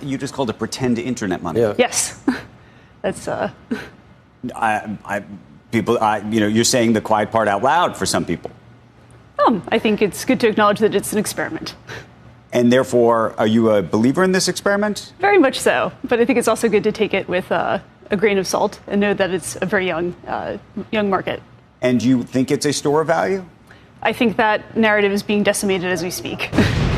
you just called it pretend internet money. Yeah. Yes. That's You're saying the quiet part out loud for some people. I think it's good to acknowledge that it's an experiment. And therefore, are you a believer in this experiment? Very much so. But I think it's also good to take it with a grain of salt and know that it's a very young market. And do you think it's a store of value? I think that narrative is being decimated as we speak.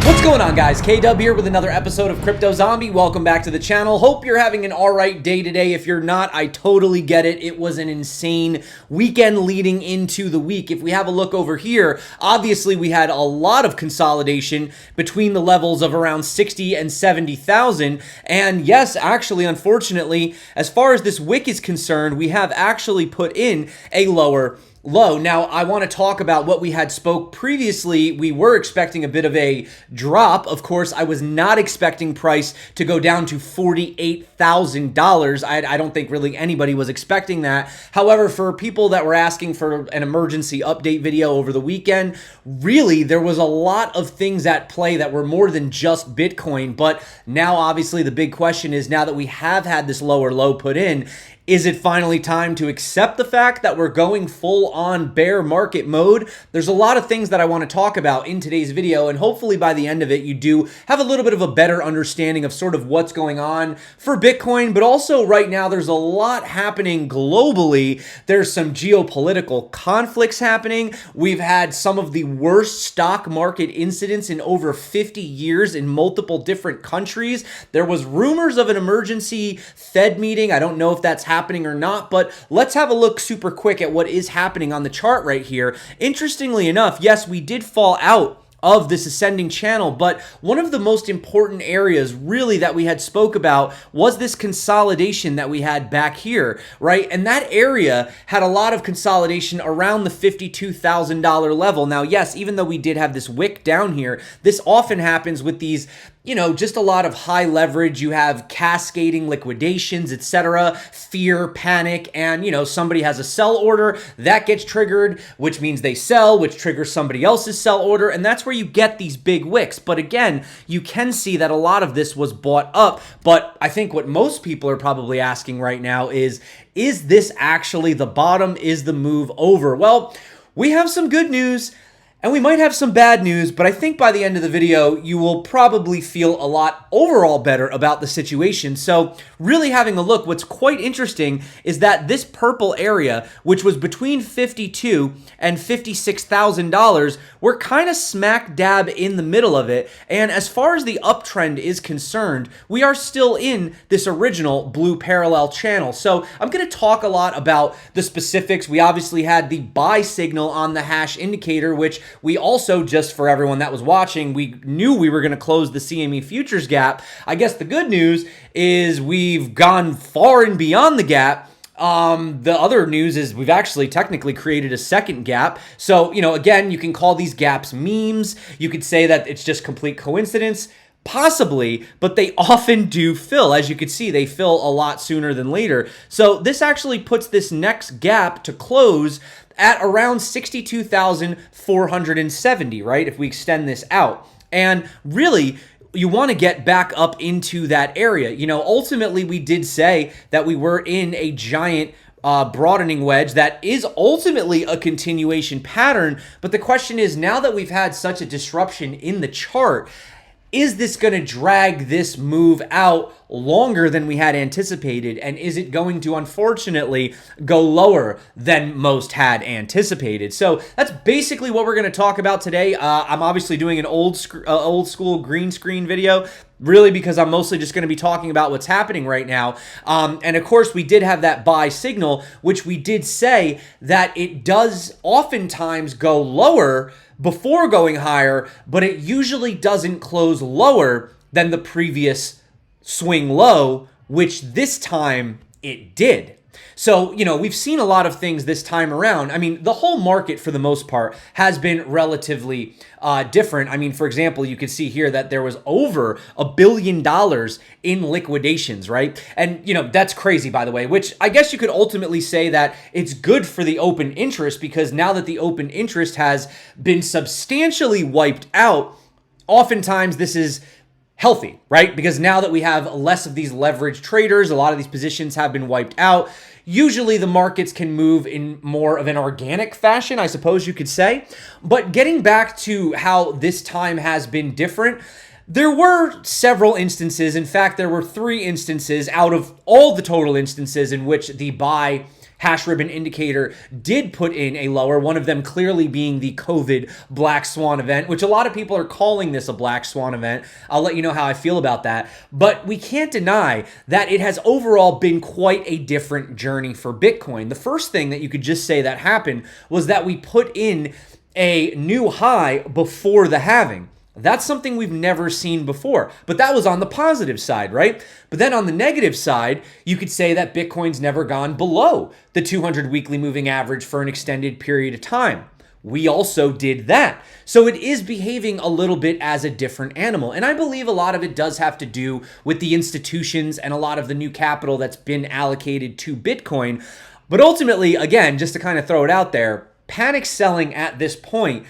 What's going on, guys? K-Dub here with another episode of Crypto Zombie. Welcome back to the channel. Hope you're having an alright day today. If you're not, I totally get it. It was an insane weekend leading into the week. If we have a look over here, obviously we had a lot of consolidation between the levels of around 60 and 70,000. And yes, actually, unfortunately, as far as this wick is concerned, we have actually put in a lower low. Now, I want to talk about what we had spoke previously. We were expecting a bit of a drop. Of course, I was not expecting price to go down to $48,000. I don't think really anybody was expecting that. However, for people that were asking for an emergency update video over the weekend, really, there was a lot of things at play that were more than just Bitcoin. But now, obviously, the big question is, now that we have had this lower low put in, is it finally time to accept the fact that we're going full-on bear market mode? There's a lot of things that I want to talk about in today's video, and hopefully by the end of it, you do have a little bit of a better understanding of sort of what's going on for Bitcoin, but also right now there's a lot happening globally. There's some geopolitical conflicts happening. We've had some of the worst stock market incidents in over 50 years in multiple different countries. There was rumors of an emergency Fed meeting. I don't know if that's happening or not, but let's have a look super quick at what is happening on the chart right here. Interestingly enough, yes, we did fall out of this ascending channel, but one of the most important areas really that we had spoke about was this consolidation that we had back here, right? And that area had a lot of consolidation around the $52,000 level. Now, yes, even though we did have this wick down here, this often happens with these, just a lot of high leverage. You have cascading liquidations, etc., fear, panic, and, somebody has a sell order that gets triggered, which means they sell, which triggers somebody else's sell order, and that's where you get these big wicks. But again, you can see that a lot of this was bought up, but I think what most people are probably asking right now is this actually the bottom? Is the move over? Well, we have some good news, and we might have some bad news, but I think by the end of the video, you will probably feel a lot overall better about the situation. So really having a look, what's quite interesting is that this purple area, which was between $52,000 and $56,000, we're kind of smack dab in the middle of it. And as far as the uptrend is concerned, we are still in this original blue parallel channel. So I'm going to talk a lot about the specifics. We obviously had the buy signal on the hash indicator, which we also, just for everyone that was watching, we knew we were going to close the CME futures gap. I guess the good news is we've gone far and beyond the gap. The other news is we've actually technically created a second gap. So, again, you can call these gaps memes. You could say that it's just complete coincidence. Possibly, but they often do fill. As you can see, they fill a lot sooner than later. So this actually puts this next gap to close at around 62,470, right? If we extend this out. And really, you want to get back up into that area. Ultimately, we did say that we were in a giant broadening wedge that is ultimately a continuation pattern. But the question is, now that we've had such a disruption in the chart, is this going to drag this move out longer than we had anticipated? And is it going to, unfortunately, go lower than most had anticipated? So that's basically what we're going to talk about today. I'm obviously doing an old school green screen video, really because I'm mostly just going to be talking about what's happening right now. And of course, we did have that buy signal, which we did say that it does oftentimes go lower before going higher, but it usually doesn't close lower than the previous swing low, which this time it did. So, we've seen a lot of things this time around. I mean, the whole market for the most part has been relatively different. I mean, for example, you can see here that there was over $1 billion in liquidations, right? And, that's crazy, by the way, which I guess you could ultimately say that it's good for the open interest, because now that the open interest has been substantially wiped out, oftentimes this is healthy, right? Because now that we have less of these leveraged traders, a lot of these positions have been wiped out. Usually the markets can move in more of an organic fashion, I suppose you could say. But getting back to how this time has been different, there were several instances. In fact, there were 3 instances out of all the total instances in which the buy hash ribbon indicator did put in a lower, one of them clearly being the COVID black swan event, which a lot of people are calling this a black swan event. I'll let you know how I feel about that. But we can't deny that it has overall been quite a different journey for Bitcoin. The first thing that you could just say that happened was that we put in a new high before the halving. That's something we've never seen before, but that was on the positive side, right? But then on the negative side, you could say that Bitcoin's never gone below the 200 weekly moving average for an extended period of time. We also did that. So it is behaving a little bit as a different animal. And I believe a lot of it does have to do with the institutions and a lot of the new capital that's been allocated to Bitcoin. But ultimately, again, just to kind of throw it out there, panic selling at this point,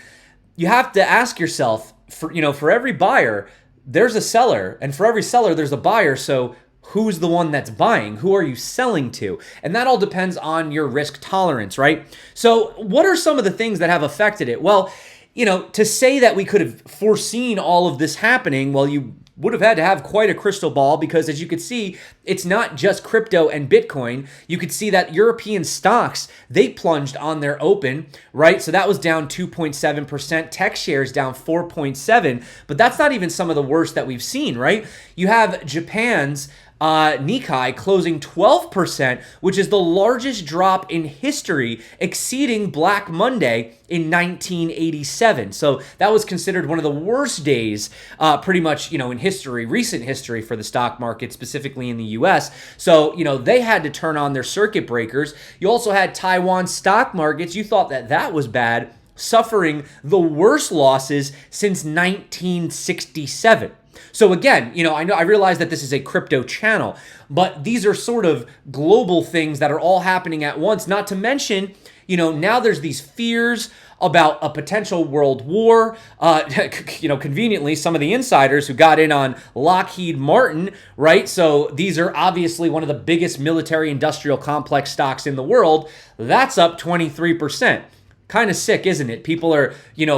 you have to ask yourself, for every buyer, there's a seller, and for every seller, there's a buyer. So who's the one that's buying? Who are you selling to? And that all depends on your risk tolerance, right? So what are some of the things that have affected it? Well, to say that we could have foreseen all of this happening, well, you would have had to have quite a crystal ball, because as you could see, it's not just crypto and Bitcoin. You could see that European stocks, they plunged on their open, right? So that was down 2.7%, tech shares down 4.7%, but that's not even some of the worst that we've seen, right? You have Japan's Nikkei closing 12%, which is the largest drop in history, exceeding Black Monday in 1987. So that was considered one of the worst days, pretty much, in history, recent history for the stock market, specifically in the US. So, they had to turn on their circuit breakers. You also had Taiwan stock markets. You thought that that was bad, suffering the worst losses since 1967. So again, I realize that this is a crypto channel, but these are sort of global things that are all happening at once. Not to mention, now there's these fears about a potential world war. Conveniently, some of the insiders who got in on Lockheed Martin, right? So these are obviously one of the biggest military industrial complex stocks in the world. That's up 23%. Kind of sick, isn't it? People are,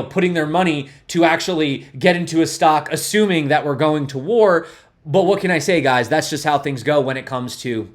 putting their money to actually get into a stock, assuming that we're going to war. But what can I say, guys? That's just how things go when it comes to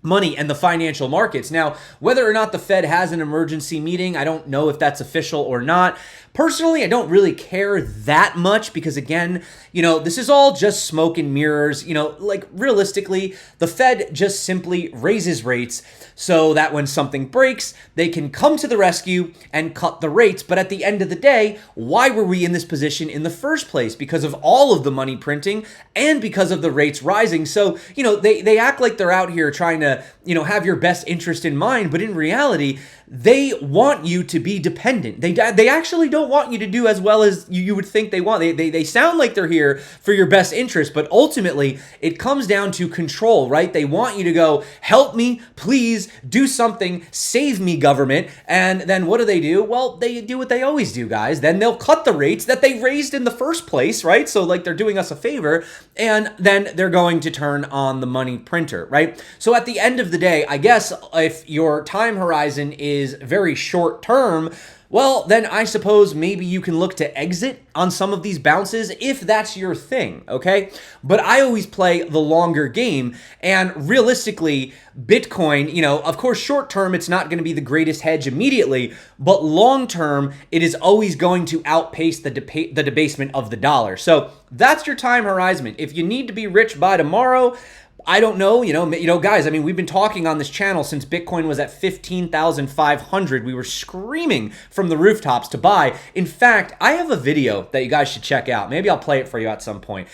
money and the financial markets. Now, whether or not the Fed has an emergency meeting, I don't know if that's official or not. Personally, I don't really care that much because, again, this is all just smoke and mirrors. Realistically, the Fed just simply raises rates so that when something breaks, they can come to the rescue and cut the rates. But at the end of the day, why were we in this position in the first place? Because of all of the money printing and because of the rates rising. So, they act like they're out here trying to, have your best interest in mind. But in reality, they want you to be dependent. They actually don't want you to do as well as you would think they want. They sound like they're here for your best interest, but ultimately it comes down to control, right? They want you to go, help me, please, do something, save me, government. And then what do? Well, they do what they always do, guys. Then they'll cut the rates that they raised in the first place, right? So like they're doing us a favor, and then they're going to turn on the money printer, right? So at the end of the day, I guess if your time horizon is very short term, well, then I suppose maybe you can look to exit on some of these bounces if that's your thing, okay? But I always play the longer game, and realistically, Bitcoin, of course, short term, it's not going to be the greatest hedge immediately, but long term, it is always going to outpace the debasement of the dollar. So that's your time horizon. If you need to be rich by tomorrow, I don't know, guys, we've been talking on this channel since Bitcoin was at 15,500. We were screaming from the rooftops to buy. In fact, I have a video that you guys should check out. Maybe I'll play it for you at some point.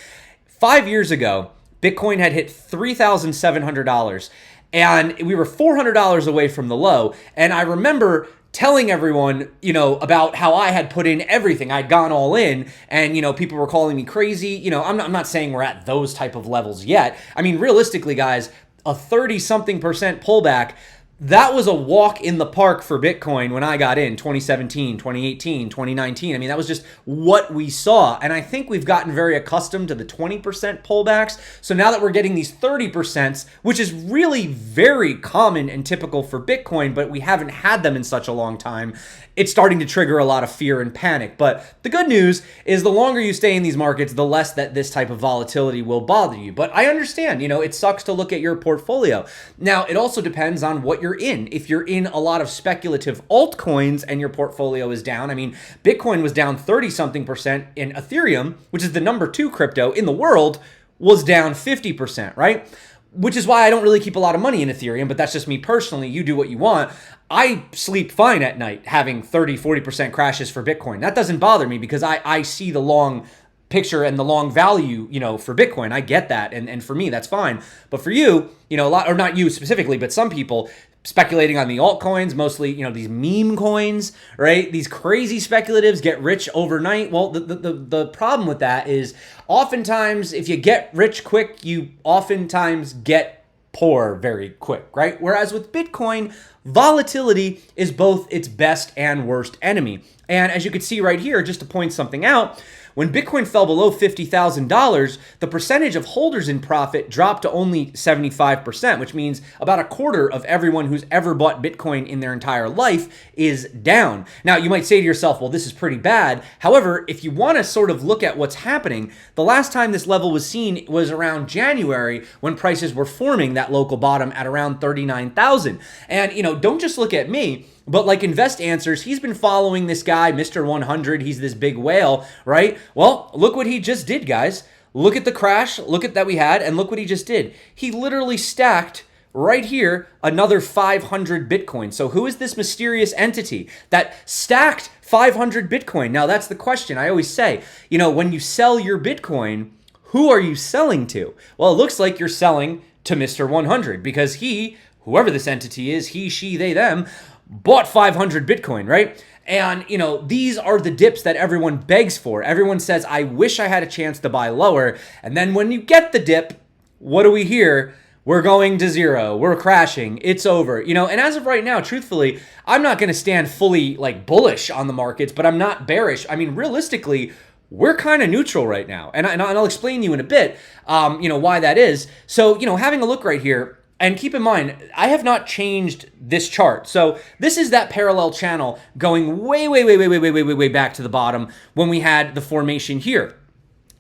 5 years ago, Bitcoin had hit $3,700, and we were $400 away from the low. And I remember telling everyone, about how I had put in everything. I'd gone all in, and, people were calling me crazy. I'm not saying we're at those type of levels yet. Realistically, guys, a 30-something% pullback, that was a walk in the park for Bitcoin when I got in 2017, 2018, 2019. I mean, that was just what we saw. And I think we've gotten very accustomed to the 20% pullbacks. So now that we're getting these 30%, which is really very common and typical for Bitcoin, but we haven't had them in such a long time, it's starting to trigger a lot of fear and panic. But the good news is the longer you stay in these markets, the less that this type of volatility will bother you. But I understand, it sucks to look at your portfolio. Now, it also depends on what you're in. If you're in a lot of speculative altcoins and your portfolio is down, I mean, Bitcoin was down 30-something%, in Ethereum, which is the number 2 crypto in the world, was down 50%, right? Which is why I don't really keep a lot of money in Ethereum, but that's just me personally. You do what you want. I sleep fine at night having 30-40% crashes for Bitcoin. That doesn't bother me because I see the long picture and the long value, for Bitcoin. I get that. And for me, that's fine. But for you, a lot, or not you specifically, but some people speculating on the altcoins, mostly, these meme coins, right? These crazy speculatives get rich overnight. Well, the problem with that is oftentimes if you get rich quick, you oftentimes get poor very quick, right? Whereas with Bitcoin, volatility is both its best and worst enemy. And as you can see right here, just to point something out, when Bitcoin fell below $50,000, the percentage of holders in profit dropped to only 75%, which means about a quarter of everyone who's ever bought Bitcoin in their entire life is down. Now, you might say to yourself, well, this is pretty bad. However, if you want to sort of look at what's happening, the last time this level was seen was around January when prices were forming that local bottom at around 39,000. And, don't just look at me. But like Invest Answers, he's been following this guy, Mr. 100. He's this big whale, right? Well, look what he just did, guys. Look at the crash. Look at that we had. And look what he just did. He literally stacked right here another 500 Bitcoin. So who is this mysterious entity that stacked 500 Bitcoin? Now, that's the question. I always say, when you sell your Bitcoin, who are you selling to? Well, it looks like you're selling to Mr. 100 because he, whoever this entity is, he, she, they, them, bought 500 Bitcoin, right? And, these are the dips that everyone begs for. Everyone says, I wish I had a chance to buy lower. And then when you get the dip, what do we hear? We're going to zero. We're crashing. It's over. And as of right now, truthfully, I'm not going to stand fully bullish on the markets, but I'm not bearish. I mean, realistically, we're kind of neutral right now. And I'll explain to you in a bit, why that is. So, having a look right here, and keep in mind, I have not changed this chart. So this is that parallel channel going way back to the bottom when we had the formation here.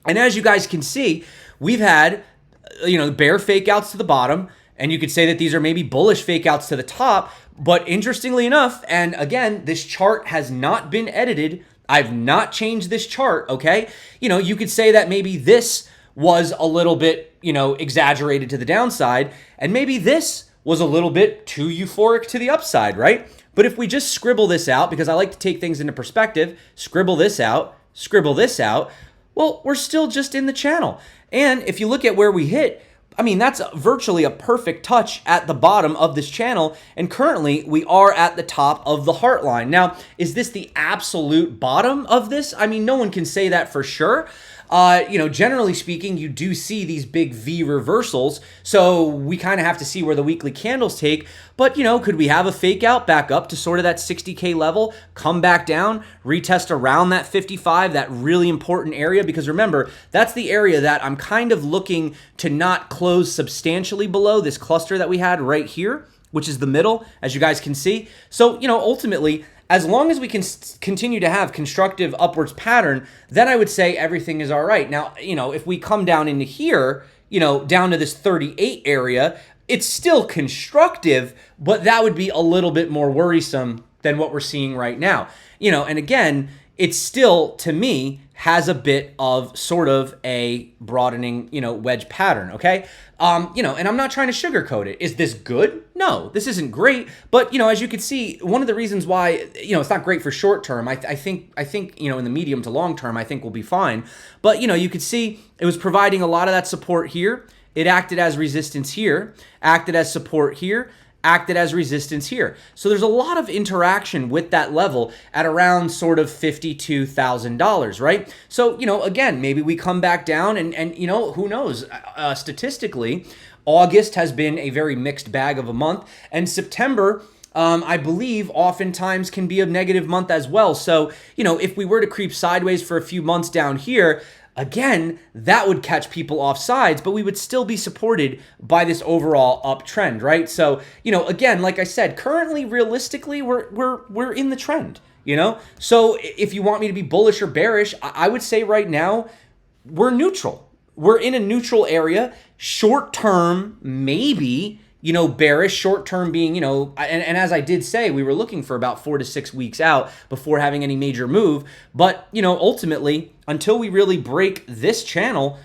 And as you guys can see, we've had, bear fake outs to the bottom. And you could say that these are maybe bullish fake outs to the top. But interestingly enough, and again, this chart has not been edited. I've not changed this chart, okay? You could say that maybe this was a little bit, exaggerated to the downside, and maybe this was a little bit too euphoric to the upside, right? But if we just scribble this out, because I like to take things into perspective, scribble this out, well, we're still just in the channel. And if you look at where we hit, I mean, that's virtually a perfect touch at the bottom of this channel. And currently we are at the top of the heart line. Now, is this the absolute bottom of this? I mean, no one can say that for sure. Generally speaking, you do see these big V reversals. So we kind of have to see where the weekly candles take. But, could we have a fake out back up to sort of that 60K level, come back down, retest around that 55, that really important area? Because remember, that's the area that I'm kind of looking to not close substantially below this cluster that we had right here, which is the middle, as you guys can see. So, ultimately, as long as we can continue to have constructive upwards pattern, then I would say everything is all right. Now, if we come down into here, down to this 38 area, it's still constructive, but that would be a little bit more worrisome than what we're seeing right now. And again, it still, to me, has a bit of sort of a broadening, wedge pattern, okay? And I'm not trying to sugarcoat it. Is this good? No, this isn't great. But, as you can see, one of the reasons why, it's not great for short term, I think, in the medium to long term, I think we'll be fine. But, you could see it was providing a lot of that support here. It acted as resistance here, acted as support here, acted as resistance here. So there's a lot of interaction with that level at around sort of $52,000, right? So, again, maybe we come back down and who knows, statistically, August has been a very mixed bag of a month, and September, I believe, oftentimes can be a negative month as well. So, if we were to creep sideways for a few months down here, again, that would catch people off sides, but we would still be supported by this overall uptrend, right? So, again, like I said, currently, realistically, we're in the trend, So if you want me to be bullish or bearish, I would say right now, we're neutral. We're in a neutral area. Short term, maybe, bearish. Short term being, and as I did say, we were looking for about 4 to 6 weeks out before having any major move. But, ultimately, until we really break this channel,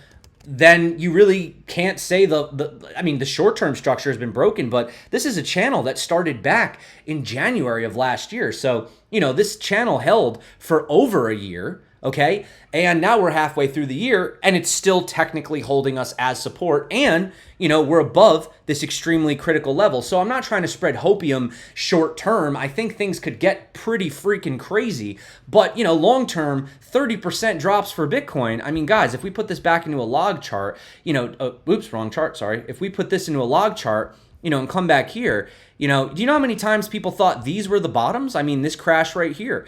then you really can't say the short-term structure has been broken, but this is a channel that started back in January of last year. So, this channel held for over a year. Okay, and now we're halfway through the year, and it's still technically holding us as support, and, we're above this extremely critical level. So I'm not trying to spread hopium short term. I think things could get pretty freaking crazy, but, long term, 30% drops for Bitcoin. I mean, guys, if we put this back into a log chart, oops, wrong chart, sorry. If we put this into a log chart, and come back here, do you know how many times people thought these were the bottoms? I mean, this crash right here,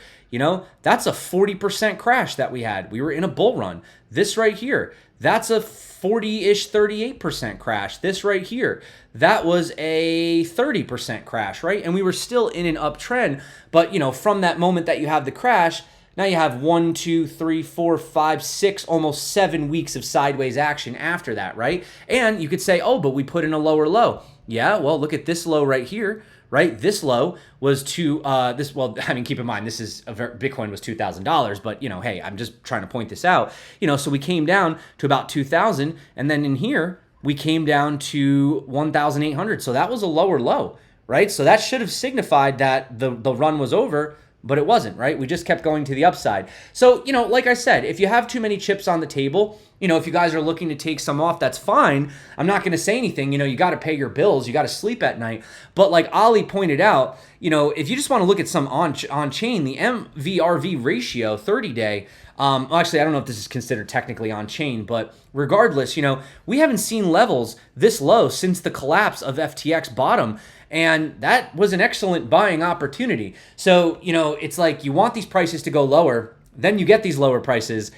that's a 40% crash that we had. We were in a bull run. This right here, that's a 40-ish, 38% crash. This right here, that was a 30% crash, right? And we were still in an uptrend. But, from that moment that you have the crash, now you have 1, 2, 3, 4, 5, 6, almost 7 weeks of sideways action after that, right? And you could say, oh, but we put in a lower low. Yeah, well, look at this low right here, right? This low was keep in mind, Bitcoin was $2,000, but, hey, I'm just trying to point this out. So we came down to about 2,000, and then in here, we came down to 1,800. So that was a lower low, right? So that should have signified that the run was over, but it wasn't, right? We just kept going to the upside. So, like I said, if you have too many chips on the table, if you guys are looking to take some off, that's fine. I'm not going to say anything. You got to pay your bills. You got to sleep at night. But like Ali pointed out, if you just want to look at some on-chain, the MVRV ratio, 30-day, actually, I don't know if this is considered technically on-chain, but regardless, we haven't seen levels this low since the collapse of FTX bottom. And that was an excellent buying opportunity. So, it's like you want these prices to go lower, then you get these lower prices,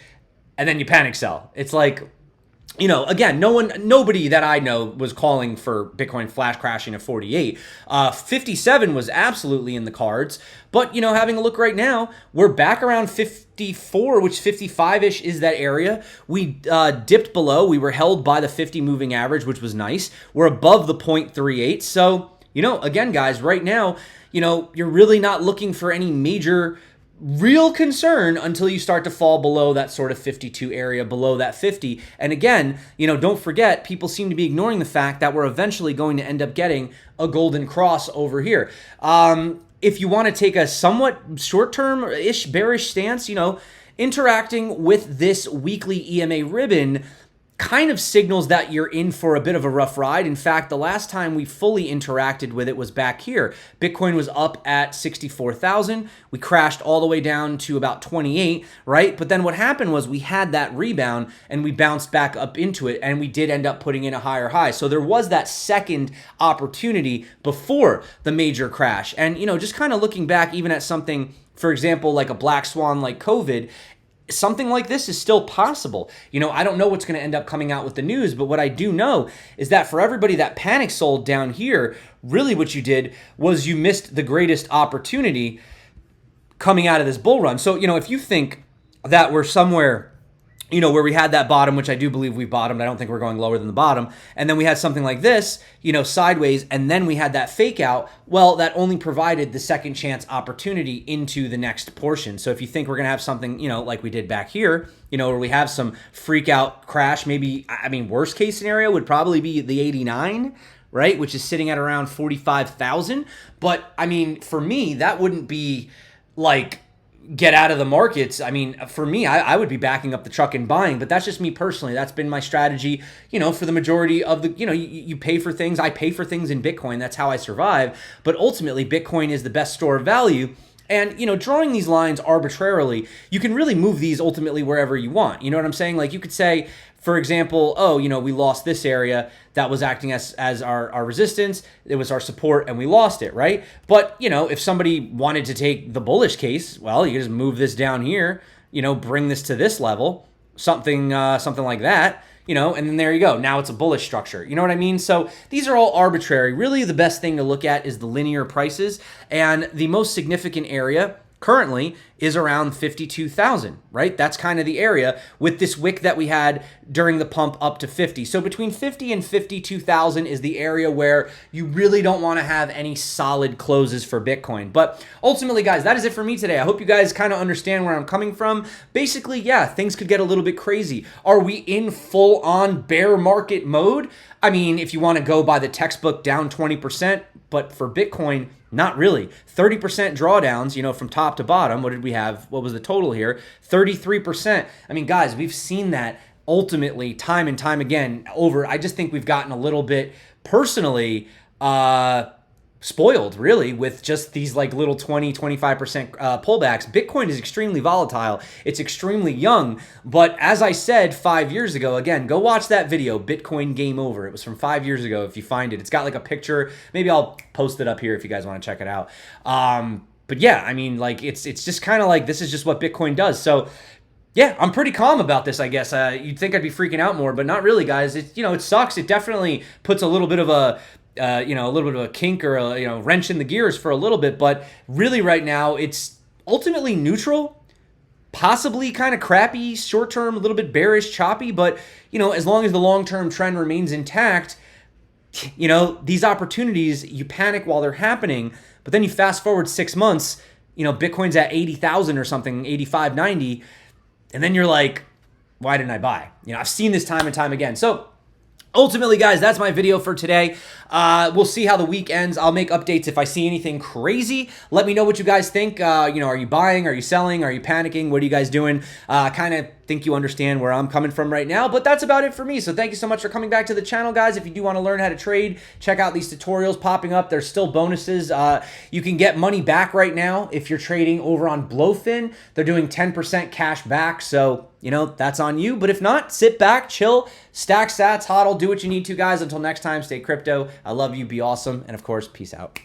and then you panic sell. It's like, again, nobody that I know was calling for Bitcoin flash crashing to 48. 57 was absolutely in the cards. But, having a look right now, we're back around 54, which 55-ish is that area. We dipped below. We were held by the 50 moving average, which was nice. We're above the 0.38. So, again, guys, right now, you're really not looking for any major real concern until you start to fall below that sort of 52 area, below that 50. And again, don't forget, people seem to be ignoring the fact that we're eventually going to end up getting a golden cross over here. If you want to take a somewhat short-term-ish bearish stance, interacting with this weekly EMA ribbon kind of signals that you're in for a bit of a rough ride. In fact, the last time we fully interacted with it was back here. Bitcoin was up at 64,000. We crashed all the way down to about 28, right? But then what happened was we had that rebound and we bounced back up into it, and we did end up putting in a higher high. So there was that second opportunity before the major crash. And, just kind of looking back even at something, for example, like a black swan like COVID, something like this is still possible. I don't know what's going to end up coming out with the news, but what I do know is that for everybody that panic sold down here, really what you did was you missed the greatest opportunity coming out of this bull run. So, if you think that we're somewhere, where we had that bottom, which I do believe we bottomed. I don't think we're going lower than the bottom. And then we had something like this, sideways, and then we had that fake out. Well, that only provided the second chance opportunity into the next portion. So if you think we're going to have something, like we did back here, where we have some freak out crash, maybe, worst case scenario would probably be the 89, right? Which is sitting at around 45,000. But for me, that wouldn't be like get out of the markets. I mean, for me, I would be backing up the truck and buying, but that's just me personally. That's been my strategy, for the majority of the, you pay for things. I pay for things in Bitcoin. That's how I survive. But ultimately, Bitcoin is the best store of value. And, drawing these lines arbitrarily, you can really move these ultimately wherever you want. You know what I'm saying? Like you could say, for example, we lost this area that was acting as our resistance. It was our support and we lost it, right? But, if somebody wanted to take the bullish case, well, you just move this down here, bring this to this level, something like that, and then there you go. Now it's a bullish structure. You know what I mean? So these are all arbitrary. Really, the best thing to look at is the linear prices. And the most significant area currently is around 52,000, right? That's kind of the area with this wick that we had during the pump up to 50. So between 50 and 52,000 is the area where you really don't want to have any solid closes for Bitcoin. But ultimately, guys, that is it for me today. I hope you guys kind of understand where I'm coming from. Basically, yeah, things could get a little bit crazy. Are we in full on bear market mode? I mean, if you want to go by the textbook, down 20%, but for Bitcoin, not really. 30% drawdowns, from top to bottom. What did we have? What was the total here? 33%. I mean, guys, we've seen that ultimately time and time again over. I just think we've gotten a little bit personally spoiled, really, with just these like little 20-25% pullbacks. Bitcoin is extremely volatile. It's extremely young. But as I said 5 years ago, again, go watch that video, Bitcoin Game Over. It was from 5 years ago if you find it. It's got like a picture. Maybe I'll post it up here if you guys want to check it out. But yeah, I mean, like it's just kind of like this is just what Bitcoin does. So yeah, I'm pretty calm about this, I guess. You'd think I'd be freaking out more, but not really, guys. It sucks. It definitely puts a little bit of a a little bit of a kink or a wrench in the gears for a little bit, but really right now it's ultimately neutral, possibly kind of crappy, short term, a little bit bearish, choppy, but as long as the long term trend remains intact, these opportunities, you panic while they're happening, but then you fast forward 6 months, Bitcoin's at 80,000 or something, 85, 90, and then you're like, why didn't I buy? I've seen this time and time again. So ultimately, guys, that's my video for today. We'll see how the week ends. I'll make updates if I see anything crazy. Let me know what you guys think. Are you buying? Are you selling? Are you panicking? What are you guys doing? Kind of think you understand where I'm coming from right now, but that's about it for me. So thank you so much for coming back to the channel, guys. If you do want to learn how to trade, check out these tutorials popping up. There's still bonuses. You can get money back right now if you're trading over on Blowfin. They're doing 10% cash back. So, that's on you. But if not, sit back, chill, stack sats, hodl, do what you need to, guys. Until next time, stay crypto. I love you. Be awesome. And of course, peace out.